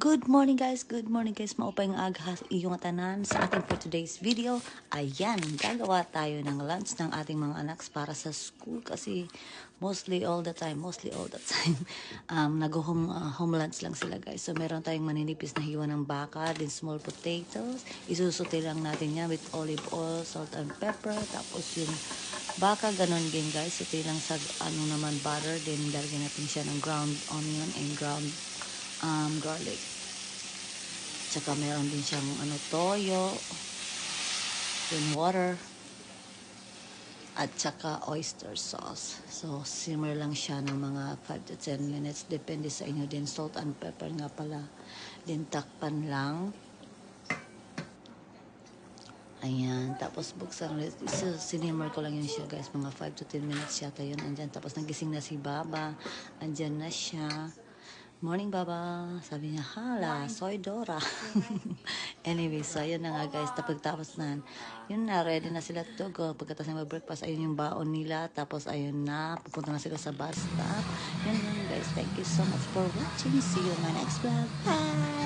Good morning guys, maupay ng aga iyong tanan sa ating for today's video. Ayan, gagawa tayo ng lunch ng ating mga anak para sa school kasi mostly all the time home lunch lang sila guys. So meron tayong maninipis na hiwa ng baka, then small potatoes. Isusuti lang natin yan with olive oil, salt and pepper. Tapos yung baka ganon din guys, suti lang sa butter, then lalagyan natin siya ng ground onion and ground garlic. Tsaka meron din siyang toyo, then water, at tsaka oyster sauce. So, simmer lang siya ng mga 5 to 10 minutes. Depende sa inyo din. Salt and pepper nga pala. Then, takpan lang. Ayan. Tapos, buksan ulit. Sinimmer ko lang yun siya, guys. Mga 5 to 10 minutes yata yun. Andyan. Tapos, nagising na si Baba. Andyan na siya. Morning, Baba. Sabi niya, hala, soy Dora. Anyway, so ayun na nga guys. Tapos na, yun na, ready na sila to go. Pagkatapos na mag-breakfast, ayun yung baon nila. Tapos ayun na, pupunta na sila sa bus stop. Yun lang guys. Thank you so much for watching. See you in my next vlog. Bye!